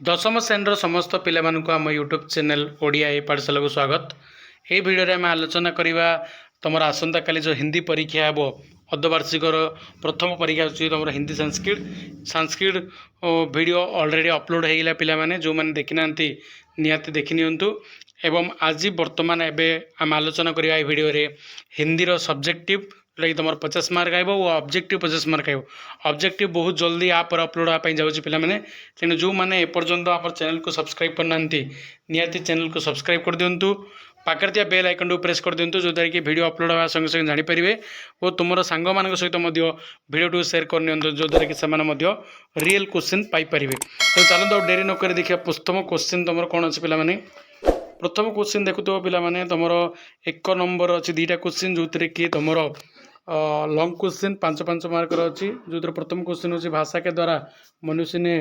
दशम श्रेणी समस्त पिला आम यूट्यूब चैनल ओडिया ए पाठशाला को स्वागत। ये भिडियो आम आलोचना करवा तुम आसंता काली जो हिंदी परीक्षा हे अर्धवार्षिक प्रथम परीक्षा अच्छी तुम Hindi Sanskrit video already upload होगा पिला जो मैंने देखी ना निहाती देखी नियंतु एवं आज बर्तमान एवं आम आलोचना करवा ये भिडियो हिंदी सब्जेक्टिव जोटा कि तुम 50 मार्क आए और ऑब्जेक्टिव 50 मार्क आए। ऑब्जेक्टिव बहुत जल्दी आप अपलोड होगापी जाऊँगी पिलाने तेणु जो मैंने एपर्यंत आप चैनल को सब्सक्राइब करना निहाती चैनल को सब्सक्राइब कर दिंतु पाखर थिया बेल आइकन प्रेस कर दिंतु जो कि वीडियो अपलोड होगा संगे संगे जानीपारे और तुम सांग मान सहित वीडियो सेयार कर जो द्वारा कि से रियल क्वेश्चन पाइपर। तो चलते डेरी नक देखिए प्रथम क्वेश्चन तुम कौन अच्छे पिलाने प्रथम क्वेश्चन देखुव पिलाने तुम एक नंबर अच्छी दुईटा क्वेश्चन जो कि तुम लॉन्ग क्वेश्चन 5-5 मार्क अच्छी जो प्रथम क्वेश्चन होची भाषा के द्वारा मनुष्य ने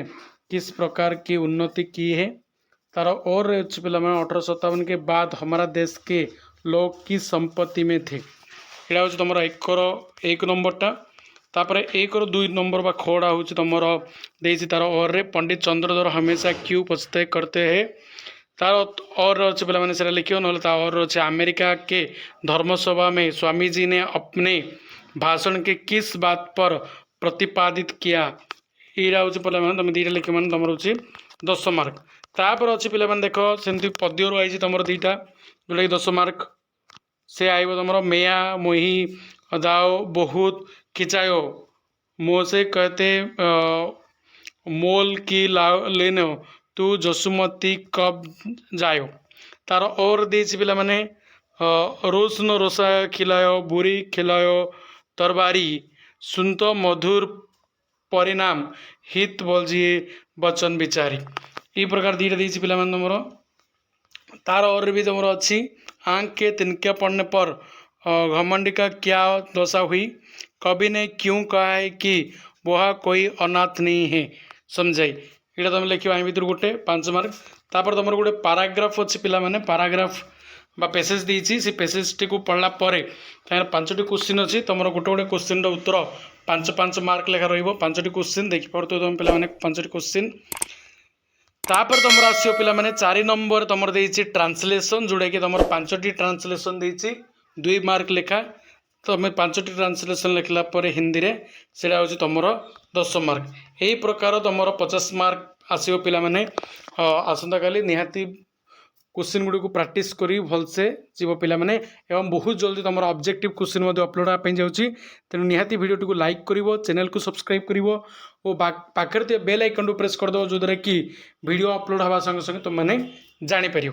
किस प्रकार की उन्नति की है। तार और पिला 1857 के बाद हमारा देश के लोग किस संपत्ति में थे। यहाँ हूँ तुम एक नंबरटा तापर 1 और 2 नंबर बा खोड़ा हूँ तुम तार और रे पंडित चंद्रधर हमेशा क्यों पछताए करते हैं। तार और अच्छे पिला मैंने से लिखो ना और अच्छे अमेरिका के धर्मसभा में स्वामी जी ने अपने भाषण के किस बात पर प्रतिपादित किया। यहाँ हूँ पिला तुम दुईटा लिख मैंने तुम हूँ 10 मार्क। तापर अच्छे पिला देख सेमती पद्यरू आई तुम दुईटा जोटा कि 10 मार्क से आइब तुम मेया मोही दाओ बहुत खिंचायो मो से कहते मोल की लेनो तू जसुमती कब जायो। तार और देसी पिला माने रोज न रोसा खिलायो बुरी खिलायो तरबारी सुनतो मधुर परिणाम हित बोलजी वचन विचारी। ये प्रकार दुईटा देसी पिला तुम तार और भी तुम अच्छी आंख के तिनके पड़ने पर घमंडी का क्या दशा हुई। कवि ने क्यों कहा है कि वह कोई अनाथ नहीं है समझाई। यहाँ तुम लिख भर गोटे 5 मार्क। तापर तुम गोटे पाराग्राफ अच्छे पिला माने पाराग्राफ बा पेसेज देती से पेसेज टी को पढ़ला 5टी क्वेश्चन अच्छी तुम गोटे गोटे क्वेश्चन उत्तर 5-5 मार्क लेखा रो5टी क्वेश्चन देखिपुर तुम पिला 5टी क्वेश्चन। तापर तुम आसो पिला 4 नंबर तुम देती ट्रांसलेसन जोटा कि तुम 5टी ट्रांसलेसन देती 2 मार्क लेखा तुम 5टी ट्रांसलेसन लिखला हिंदी रे सेटा हूँ तुम 10 मार्क। यही प्रकार तुम 50 मार्क आसो पिला आसंता काली निहाती क्वेश्चन गुड़ी को प्रैक्टिस करी भलसे जीव पिला एवं बहुत जल्दी तुम ऑब्जेक्टिव क्वेश्चन अपलोड होगापी जाऊँगी। तेणु निहाती वीडियो को लाइक करिवो चैनल को सब्सक्राइब करिवो और पाखर बेल आइकन प्रेस करदे जो द्वारा कि वीडियो अपलोड होगा संगे संगे तुम मैंने जानीपर।